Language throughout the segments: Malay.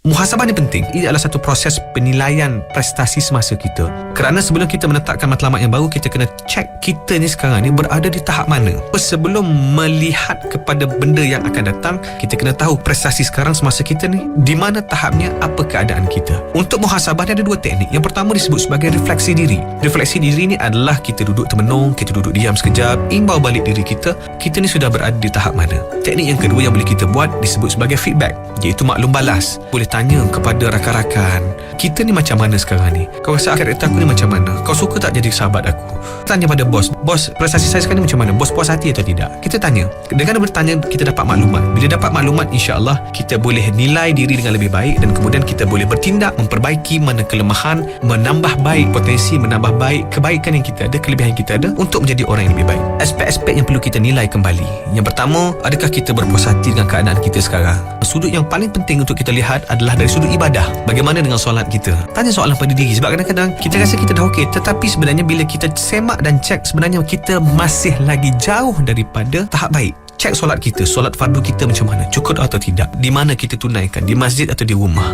Muhasabah ni penting. Ia adalah satu proses penilaian prestasi semasa kita. Kerana sebelum kita menetapkan matlamat yang baru, kita kena cek kita ni sekarang ni berada di tahap mana. Sebelum melihat kepada benda yang akan datang, kita kena tahu prestasi sekarang semasa kita ni di mana tahapnya, apa keadaan kita. Untuk muhasabah ni ada dua teknik. Yang pertama disebut sebagai refleksi diri. Refleksi diri ni adalah kita duduk termenung, kita duduk diam sekejap, imbau balik diri kita ni sudah berada di tahap mana. Teknik yang kedua yang boleh kita buat disebut sebagai feedback, iaitu maklum balas. Boleh tanya kepada rakan-rakan, kita ni macam mana sekarang ni? Kau rasa karakter aku ni macam mana? Kau suka tak jadi sahabat aku? Tanya pada bos, prestasi saya sekarang ni macam mana? Bos puas hati atau tidak? Kita tanya. Dengan bertanya, kita dapat maklumat. Bila dapat maklumat, insya-Allah kita boleh nilai diri dengan lebih baik dan kemudian kita boleh bertindak memperbaiki mana kelemahan, menambah baik potensi, menambah baik kebaikan yang kita ada, kelebihan yang kita ada untuk menjadi orang yang lebih baik. Aspek-aspek yang perlu kita nilai kembali. Yang pertama, adakah kita berpuas hati dengan keadaan kita sekarang? Sudut yang paling penting untuk kita lihat adalah dari sudut ibadah. Bagaimana dengan solat kita? Tanya soalan pada diri. Sebab kadang-kadang kita rasa kita dah okey, tetapi sebenarnya bila kita semak dan cek, sebenarnya kita masih lagi jauh daripada tahap baik. Cek solat kita, solat fardu kita macam mana, cukup atau tidak, di mana kita tunaikan, di masjid atau di rumah.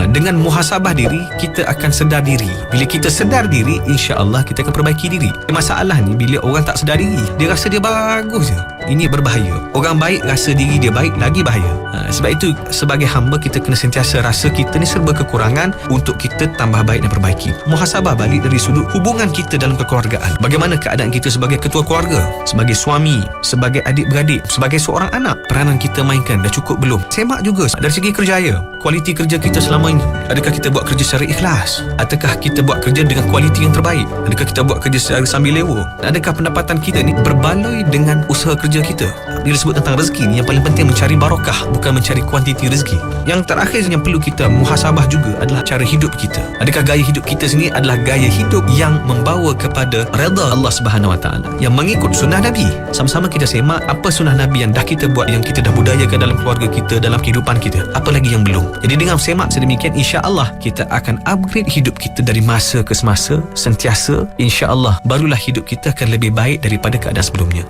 Dengan muhasabah diri, kita akan sedar diri. Bila kita sedar diri, insya-Allah kita akan perbaiki diri. Masalah ni bila orang tak sedar diri, dia rasa dia bagus je. Ini berbahaya. Orang baik rasa diri dia baik, lagi bahaya. Sebab itu sebagai hamba kita kena sentiasa rasa kita ni serba kekurangan untuk kita tambah baik dan perbaiki. Muhasabah balik dari sudut hubungan kita dalam kekeluargaan. Bagaimana keadaan kita sebagai ketua keluarga, sebagai suami, sebagai adik-beradik, sebagai seorang anak, peranan kita mainkan dah cukup belum? Semak juga dari segi kerjaya, kualiti kerja kita selama ini. Adakah kita buat kerja secara ikhlas? Ataukah kita buat kerja dengan kualiti yang terbaik? Adakah kita buat kerja secara sambil lewa? Adakah pendapatan kita ni berbaloi dengan usaha kerja kita? Bila sebut tentang rezeki ni, yang paling penting mencari barokah, bukan mencari kuantiti rezeki. Yang terakhir yang perlu kita muhasabah juga adalah cara hidup kita. Adakah gaya hidup kita sendiri adalah gaya hidup yang membawa kepada redha Allah Subhanahu Wa Taala, yang mengikut sunnah Nabi? Sama-sama kita semak apa sunnah Nabi yang dah kita buat, yang kita dah budayakan dalam keluarga kita, dalam kehidupan kita. Apa lagi yang belum? Jadi dengan semak sedemikian, insya-Allah kita akan upgrade hidup kita dari masa ke semasa, sentiasa. Insya-Allah barulah hidup kita akan lebih baik daripada keadaan sebelumnya.